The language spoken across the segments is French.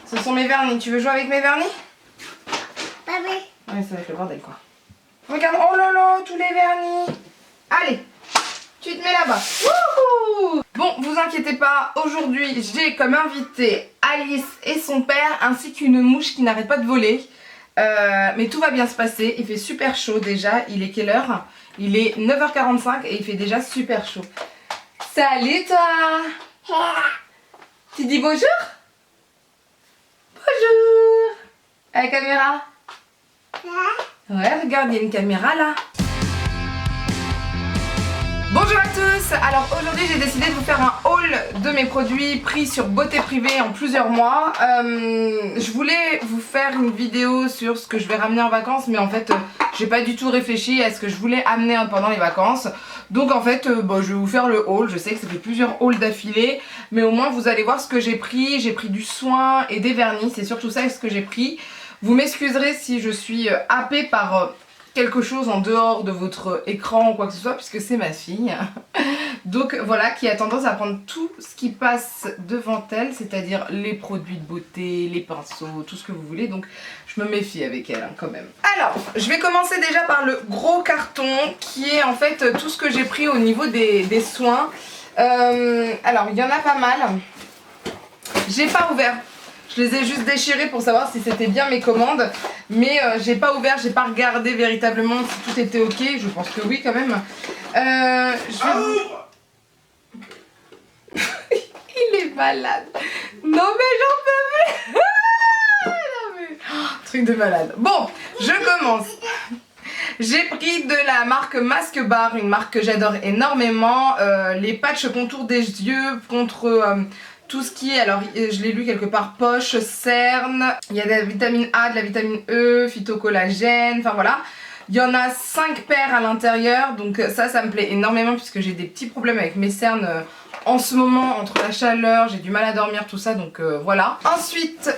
Ce sont mes vernis. Tu veux jouer avec mes vernis? Papi. Ouais, ça va être le bordel quoi. Regarde, oh là là, tous les vernis. Allez, tu te mets là-bas. Wouhou! Bon, vous inquiétez pas, aujourd'hui j'ai comme invité Alice et son père ainsi qu'une mouche qui n'arrête pas de voler. Mais tout va bien se passer, il fait super chaud déjà. Il est quelle heure? Il est 9h45 et il fait déjà super chaud. Salut toi! Tu dis bonjour? Bonjour! À la caméra? Ouais, regarde, il y a une caméra là. Bonjour à tous. Alors aujourd'hui j'ai décidé de vous faire un haul de mes produits pris sur Beauté Privée en plusieurs mois. Je voulais vous faire une vidéo sur ce que je vais ramener en vacances, mais en fait j'ai pas du tout réfléchi à ce que je voulais amener pendant les vacances. Donc en fait je vais vous faire le haul. Je sais que ça fait plusieurs hauls d'affilée, mais au moins vous allez voir ce que j'ai pris. J'ai pris du soin et des vernis, c'est surtout ça ce que j'ai pris. Vous m'excuserez si je suis happée par quelque chose en dehors de votre écran ou quoi que ce soit, puisque c'est ma fille. Donc voilà, qui a tendance à prendre tout ce qui passe devant elle, c'est-à-dire les produits de beauté, les pinceaux, tout ce que vous voulez. Donc je me méfie avec elle quand même. Alors, je vais commencer déjà par le gros carton, qui est en fait tout ce que j'ai pris au niveau des soins. Alors, il y en a pas mal. J'ai pas ouvert. Je les ai juste déchirés pour savoir si c'était bien mes commandes, mais j'ai pas ouvert, j'ai pas regardé véritablement si tout était ok. Je pense que oui quand même. Il est malade. Non mais j'en peux plus. Non, mais... truc de malade. Bon, je commence. J'ai pris de la marque Mask Bar, une marque que j'adore énormément. Les patchs contour des yeux contre... tout ce qui est, alors je l'ai lu quelque part, poche, cerne, il y a de la vitamine A, de la vitamine E, phytocollagène, enfin voilà. Il y en a 5 paires à l'intérieur, donc ça me plaît énormément puisque j'ai des petits problèmes avec mes cernes en ce moment, entre la chaleur, j'ai du mal à dormir, tout ça, donc voilà. Ensuite,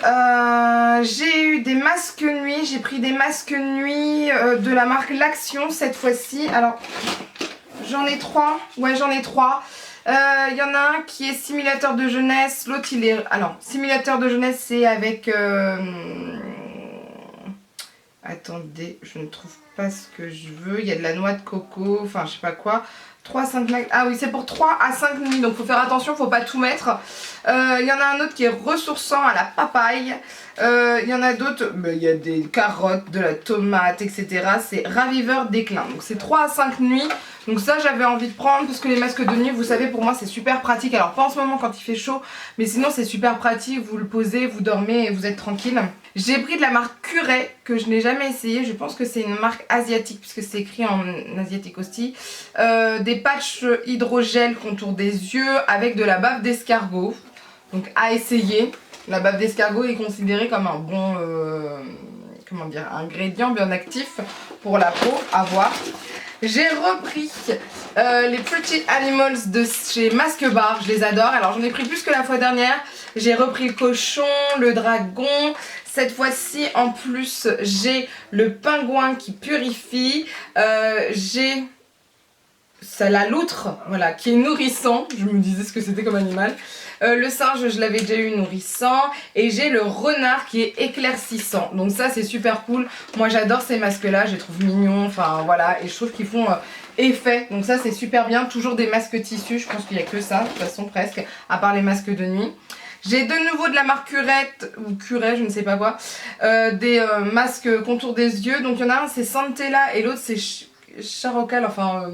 j'ai eu des masques nuit, j'ai pris des masques nuit de la marque L'Action cette fois-ci. Alors, j'en ai 3, ouais j'en ai 3. Il y en a un qui est simulateur de jeunesse, l'autre il est... Alors, simulateur de jeunesse c'est avec... Attendez, je ne trouve pas ce que je veux. Il y a de la noix de coco, enfin je sais pas quoi. 3 à 5 max... Ah oui, c'est pour 3 à 5 nuits, donc faut faire attention, faut pas tout mettre. Il y en a un autre qui est ressourçant à la papaye. Il y en a d'autres, il y a des carottes, de la tomate, etc. C'est raviveur d'éclat. Donc c'est 3 à 5 nuits. Donc ça j'avais envie de prendre parce que les masques de nuit, vous savez, pour moi c'est super pratique. Alors pas en ce moment quand il fait chaud, mais sinon c'est super pratique. Vous le posez, vous dormez et vous êtes tranquille. J'ai pris de la marque Curay que je n'ai jamais essayé. Je pense que c'est une marque asiatique puisque c'est écrit en asiatique aussi. Des patchs hydrogel contour des yeux avec de la bave d'escargot. Donc à essayer. La bave d'escargot est considérée comme un bon comment dire, ingrédient bien actif pour la peau, à voir. J'ai repris les Pretty Animals de chez Mask Bar, je les adore. Alors j'en ai pris plus que la fois dernière. J'ai repris le cochon, le dragon. Cette fois-ci en plus j'ai le pingouin qui purifie. J'ai la loutre, voilà, qui est nourrissant. Je me disais ce que c'était comme animal. Le singe, je l'avais déjà eu nourrissant. Et j'ai le renard qui est éclaircissant. Donc ça, c'est super cool. Moi, j'adore ces masques-là. Je les trouve mignons. Enfin, voilà. Et je trouve qu'ils font effet. Donc ça, c'est super bien. Toujours des masques tissus. Je pense qu'il n'y a que ça, de toute façon, presque. À part les masques de nuit. J'ai de nouveau de la marque Curette, ou Curet, je ne sais pas quoi. Des masques contour des yeux. Donc il y en a un, c'est Santella. Et l'autre, c'est Charocal, enfin...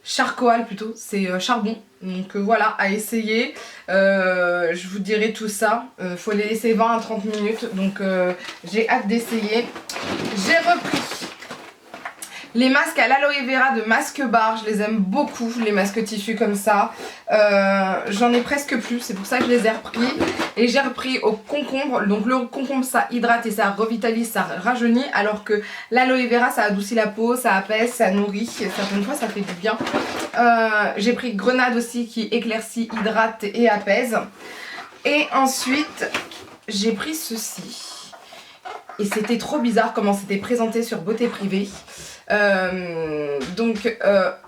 charcoal plutôt, c'est charbon. Donc voilà, à essayer. Je vous dirai tout ça. Faut les laisser 20 à 30 minutes. Donc j'ai hâte d'essayer. J'ai repris les masques à l'aloe vera de Mask Bar. Je les aime beaucoup, les masques tissus comme ça. J'en ai presque plus, c'est pour ça que je les ai repris. Et j'ai repris au concombre. Donc le concombre ça hydrate et ça revitalise, ça rajeunit. Alors que l'aloe vera ça adoucit la peau, ça apaise, ça nourrit. Certaines fois ça fait du bien. J'ai pris grenade aussi qui éclaircit, hydrate et apaise. Et ensuite j'ai pris ceci. Et c'était trop bizarre comment c'était présenté sur Beauté Privée. Donc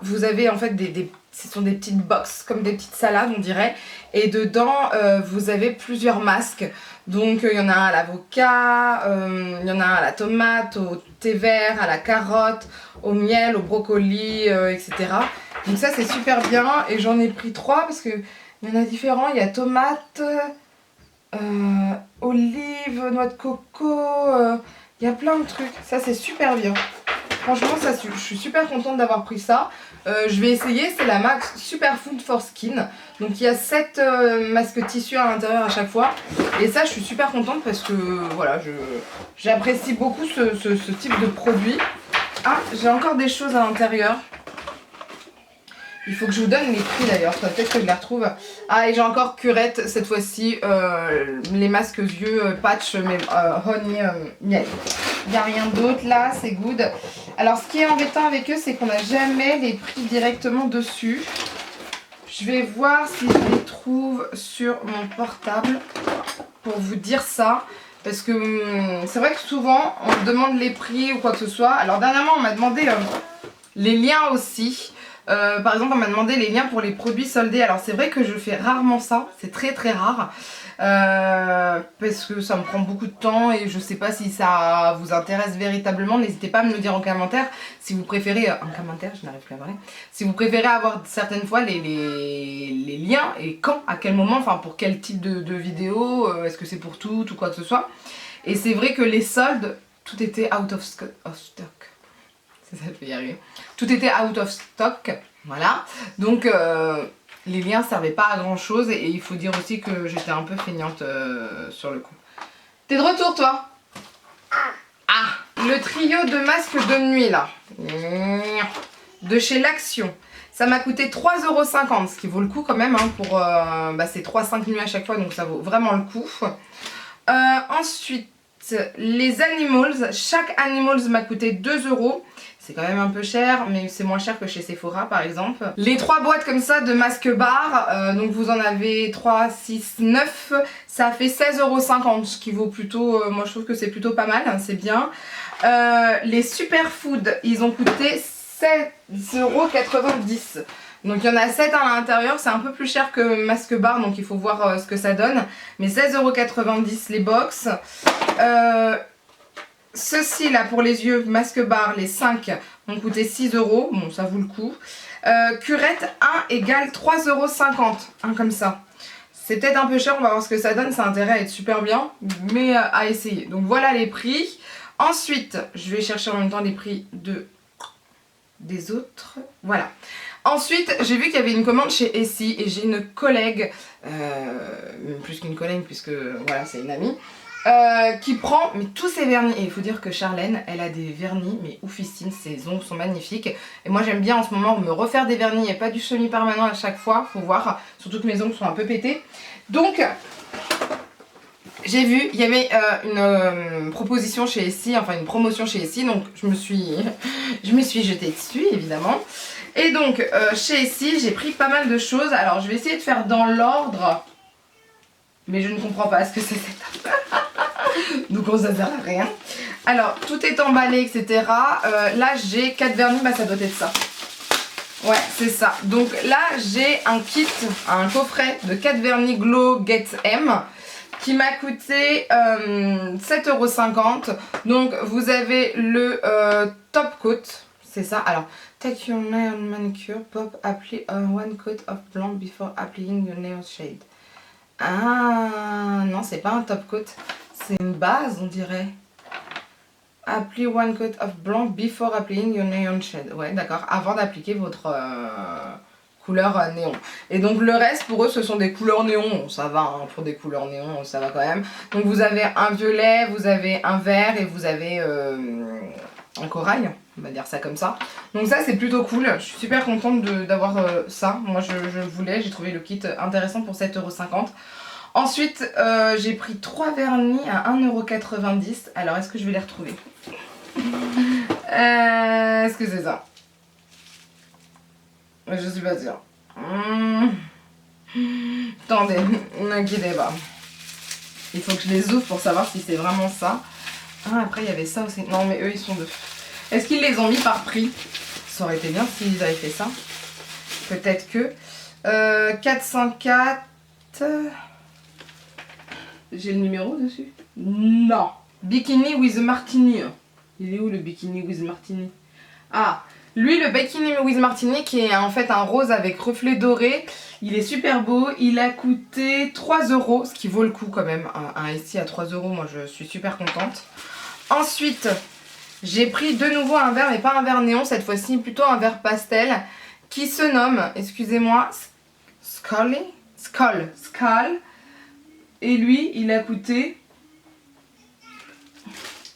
vous avez en fait des ce sont des petites box, comme des petites salades on dirait. Et dedans vous avez plusieurs masques. Donc il y en a un à l'avocat, il y en a un à la tomate, au thé vert, à la carotte, au miel, au brocoli, etc. Donc ça c'est super bien et j'en ai pris 3 parce que il y en a différents. Il y a tomate, olive, noix de coco, il y a plein de trucs. Ça c'est super bien. Franchement ça, je suis super contente d'avoir pris ça. Je vais essayer, c'est la marque Superfood for Skin. Donc il y a 7 masques tissus à l'intérieur à chaque fois. Et ça je suis super contente parce que voilà, j'apprécie beaucoup ce type de produit. Ah, j'ai encore des choses à l'intérieur. Il faut que je vous donne les prix d'ailleurs, peut-être que je les retrouve. Ah, et j'ai encore Curette cette fois-ci, les masques yeux patch, mais honey miel. Il n'y a rien d'autre là, c'est good. Alors ce qui est embêtant avec eux, c'est qu'on n'a jamais les prix directement dessus. Je vais voir si je les trouve sur mon portable pour vous dire ça. Parce que c'est vrai que souvent on me demande les prix ou quoi que ce soit. Alors dernièrement on m'a demandé les liens aussi. Par exemple on m'a demandé les liens pour les produits soldés. Alors c'est vrai que je fais rarement ça, c'est très très rare. Parce que ça me prend beaucoup de temps et je sais pas si ça vous intéresse véritablement. N'hésitez pas à me le dire en commentaire si vous préférez, en commentaire je n'arrive plus à parler, si vous préférez avoir certaines fois les liens et quand, à quel moment, enfin pour quel type de vidéo, est-ce que c'est pour tout ou quoi que ce soit. Et c'est vrai que les soldes, tout était out of stock. Ça fait y arriver. Tout était out of stock, voilà. Donc les liens servaient pas à grand chose et il faut dire aussi que j'étais un peu feignante sur le coup. T'es de retour toi? Ah, le trio de masques de nuit là, de chez l'Action. Ça m'a coûté 3,50 €, ce qui vaut le coup quand même, hein, pour c'est 3-5 nuits à chaque fois, donc ça vaut vraiment le coup. Ensuite, les Animals, chaque Animals m'a coûté 2 €. C'est quand même un peu cher, mais c'est moins cher que chez Sephora par exemple. Les 3 boîtes comme ça de masques barres, donc vous en avez 3, 6, 9, ça fait 16,50 €, ce qui vaut plutôt, moi je trouve que c'est plutôt pas mal, hein, c'est bien. Les Superfood, ils ont coûté 7,90 €. Donc il y en a 7 à l'intérieur, c'est un peu plus cher que masque bar, donc il faut voir ce que ça donne. Mais 16,90 € les box. Ceux-ci là pour les yeux, masque bar, les 5 ont coûté 6 €, bon ça vaut le coup. Curette 1 égale 3,50 €, un comme ça. C'est peut-être un peu cher, on va voir ce que ça donne, ça a intérêt à être super bien, mais à essayer. Donc voilà les prix. Ensuite, je vais chercher en même temps les prix des autres. Voilà. Ensuite, j'ai vu qu'il y avait une commande chez Essie et j'ai une collègue, plus qu'une collègue puisque voilà c'est une amie, qui prend mais tous ses vernis. Et il faut dire que Charlène, elle a des vernis mais oufissines, ses ongles sont magnifiques. Et moi j'aime bien en ce moment me refaire des vernis et pas du semi-permanent à chaque fois, faut voir. Surtout que mes ongles sont un peu pétés. Donc j'ai vu, il y avait une proposition chez Essie, enfin une promotion chez Essie, donc je me suis jetée dessus évidemment. Et donc chez Essie j'ai pris pas mal de choses. Alors je vais essayer de faire dans l'ordre, mais je ne comprends pas ce que c'est cette affaire. Donc on ça sert à rien. Alors tout est emballé etc. Là j'ai 4 vernis, bah ça doit être ça. Ouais c'est ça. Donc là j'ai un kit, un coffret de 4 vernis Glow Get M qui m'a coûté 7,50 €. Donc vous avez le top coat, c'est ça. Alors take your nail manicure, pop, apply one coat of blanc before applying your nail shade. Ah non, c'est pas un top coat, c'est une base on dirait. Apply one coat of blanc before applying your neon shade. Ouais d'accord, avant d'appliquer votre couleur néon. Et donc le reste pour eux ce sont des couleurs néon, ça va hein, pour des couleurs néon ça va quand même. Donc vous avez un violet, vous avez un vert et vous avez un corail, on va dire ça comme ça. Donc ça c'est plutôt cool, je suis super contente d'avoir ça, moi je le voulais, j'ai trouvé le kit intéressant pour 7,50 €. Ensuite j'ai pris 3 vernis à 1,90 €, alors est-ce que je vais les retrouver? Est-ce que c'est ça? Je suis pas sûre. Attendez, n'inquiétez pas. Il faut que je les ouvre pour savoir si c'est vraiment ça. Ah, après il y avait ça aussi. Non mais eux ils sont deux. Est-ce qu'ils les ont mis par prix? Ça aurait été bien s'ils avaient fait ça. peut-être que. 404. J'ai le numéro dessus? Non. Bikini with Martini. Il est où le Bikini with Martini? Ah, lui le Bikini with Martini qui est en fait un rose avec reflet doré. Il est super beau. Il a coûté 3 €, ce qui vaut le coup quand même. Un ici à 3 €, moi je suis super contente. Ensuite, j'ai pris de nouveau un verre, mais pas un verre néon cette fois-ci, plutôt un verre pastel qui se nomme, excusez-moi, Skull. Et lui, il a coûté,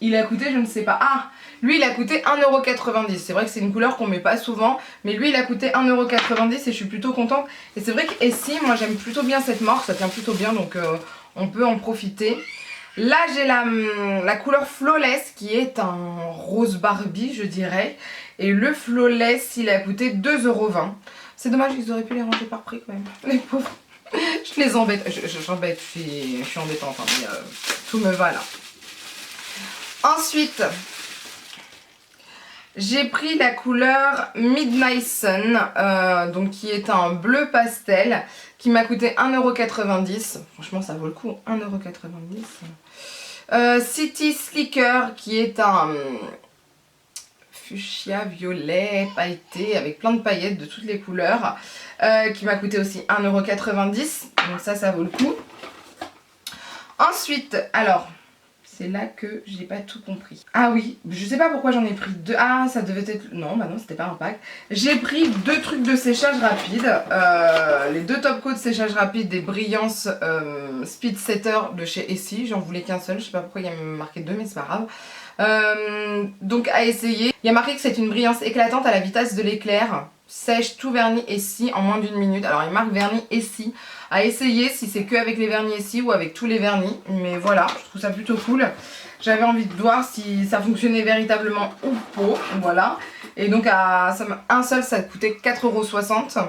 je ne sais pas. Ah, lui, il a coûté 1,90 €. C'est vrai que c'est une couleur qu'on met pas souvent, mais lui, il a coûté 1,90 € et je suis plutôt contente. Et c'est vrai que ici, moi, j'aime plutôt bien cette marque, ça tient plutôt bien, donc on peut en profiter. Là, j'ai la couleur Flawless qui est un rose Barbie, je dirais. Et le Flawless, il a coûté 2,20 €. C'est dommage, ils auraient pu les ranger par prix quand même, les pauvres. Je les embête, j'embête, je suis embêtante, hein, mais tout me va là. Ensuite, j'ai pris la couleur Midnight Sun, donc qui est un bleu pastel, qui m'a coûté 1,90 €. Franchement, ça vaut le coup, 1,90 €. City Slicker, qui est un fuchsia violet pailleté avec plein de paillettes de toutes les couleurs, qui m'a coûté aussi 1,90 €. Donc ça vaut le coup. Ensuite, alors, c'est là que j'ai pas tout compris. Ah oui, je sais pas pourquoi j'en ai pris deux. Ah, ça devait être... Non, bah non, c'était pas un pack. J'ai pris 2 trucs de séchage rapide. Les 2 top coats de séchage rapide des Brilliance Speed Setter de chez Essie. J'en voulais qu'un seul, je sais pas pourquoi il y a marqué 2, mais c'est pas grave. Donc à essayer. Il y a marqué que c'est une brillance éclatante à la vitesse de l'éclair. Sèche tout vernis Essie en moins d'1 minute. Alors il marque vernis Essie. À essayer si c'est que avec les vernis Essie ou avec tous les vernis. Mais voilà, je trouve ça plutôt cool. J'avais envie de voir si ça fonctionnait véritablement ou pas. Voilà. Et donc un seul ça coûtait 4,60 €.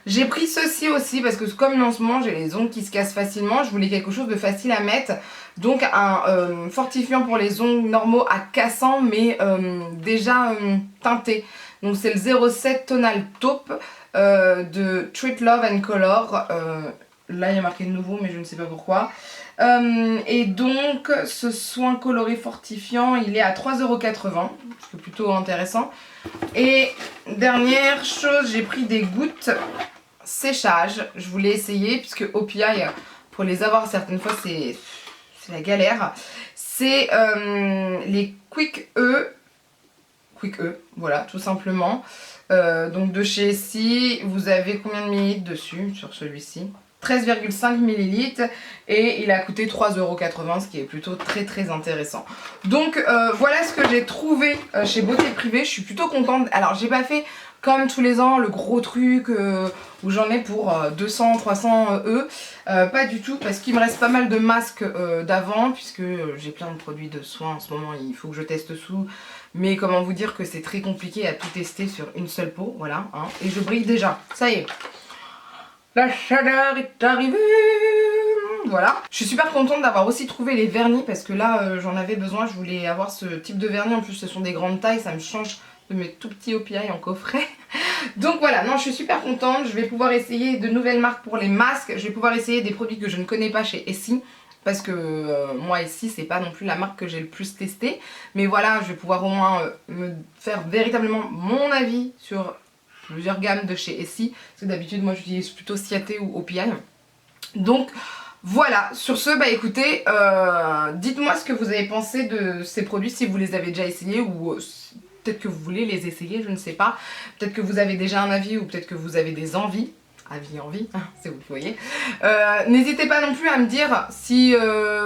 J'ai pris ceci aussi parce que comme en ce moment j'ai les ongles qui se cassent facilement, je voulais quelque chose de facile à mettre. Donc un fortifiant pour les ongles normaux à cassant mais déjà teinté. Donc c'est le 07 Tonal Taupe de Treat Love and Color. Là il y a marqué nouveau mais je ne sais pas pourquoi. Et donc ce soin coloré fortifiant il est à 3,80 €, ce qui est plutôt intéressant. Et dernière chose, j'ai pris des gouttes séchage. Je voulais essayer puisque OPI pour les avoir certaines fois c'est la galère. C'est les Quick E, voilà tout simplement. Donc de chez Essie, vous avez combien de millilitres dessus sur celui-ci? 13,5 ml et il a coûté 3,80 €, ce qui est plutôt très intéressant. Donc voilà ce que j'ai trouvé chez Beauté Privée. Je suis plutôt contente. Alors j'ai pas fait comme tous les ans le gros truc où j'en ai pour 200-300 €. Pas du tout parce qu'il me reste pas mal de masques d'avant puisque j'ai plein de produits de soins en ce moment. Il faut que je teste sous. Mais comment vous dire que c'est très compliqué à tout tester sur une seule peau. Voilà, hein. Et je brille déjà. Ça y est. La chaleur est arrivée. Voilà. Je suis super contente d'avoir aussi trouvé les vernis parce que là j'en avais besoin. Je voulais avoir ce type de vernis. En plus ce sont des grandes tailles. Ça me change de mes tout petits OPI en coffret. Donc voilà, non je suis super contente. Je vais pouvoir essayer de nouvelles marques pour les masques. Je vais pouvoir essayer des produits que je ne connais pas chez Essie. Parce que moi Essie c'est pas non plus la marque que j'ai le plus testée. Mais voilà, je vais pouvoir au moins me faire véritablement mon avis sur plusieurs gammes de chez Essie. Parce que d'habitude moi j'utilise plutôt Ciaté ou OPI. Donc voilà, sur ce bah écoutez, dites-moi ce que vous avez pensé de ces produits, si vous les avez déjà essayés ou peut-être que vous voulez les essayer, je ne sais pas. Peut-être que vous avez déjà un avis ou peut-être que vous avez des envies. Avis, envie, c'est vous qui voyez. N'hésitez pas non plus à me dire si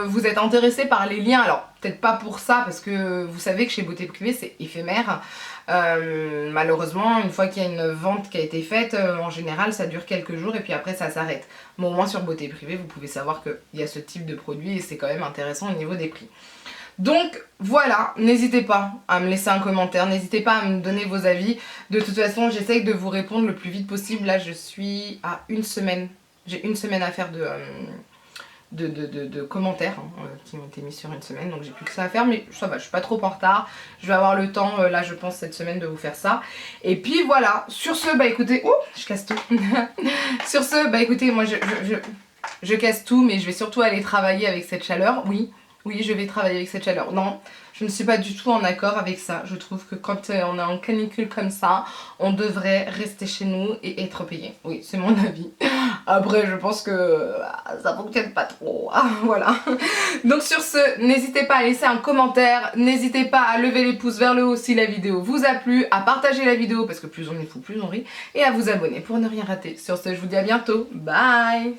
vous êtes intéressé par les liens. Alors peut-être pas pour ça parce que vous savez que chez Beauté Privée c'est éphémère. Malheureusement une fois qu'il y a une vente qui a été faite, en général ça dure quelques jours et puis après ça s'arrête. Mais au moins sur Beauté Privée vous pouvez savoir qu'il y a ce type de produit et c'est quand même intéressant au niveau des prix. Donc voilà, n'hésitez pas à me laisser un commentaire, n'hésitez pas à me donner vos avis. De toute façon, j'essaye de vous répondre le plus vite possible. Là, je suis à 1 semaine. J'ai 1 semaine à faire de commentaires qui ont été mis sur une semaine, donc j'ai plus que ça à faire, mais ça va, je suis pas trop en retard, je vais avoir le temps là je pense cette semaine de vous faire ça. Et puis voilà, sur ce bah écoutez, oh je casse tout. Sur ce bah écoutez, moi je casse tout, mais je vais surtout aller travailler avec cette chaleur, oui, je vais travailler avec cette chaleur, non. Je ne suis pas du tout en accord avec ça. Je trouve que quand on est en canicule comme ça, on devrait rester chez nous et être payé. Oui, c'est mon avis. Après, je pense que ça fonctionne pas trop. Voilà. Donc sur ce, n'hésitez pas à laisser un commentaire. N'hésitez pas à lever les pouces vers le haut si la vidéo vous a plu. À partager la vidéo parce que plus on y fout, plus on rit. Et à vous abonner pour ne rien rater. Sur ce, je vous dis à bientôt. Bye!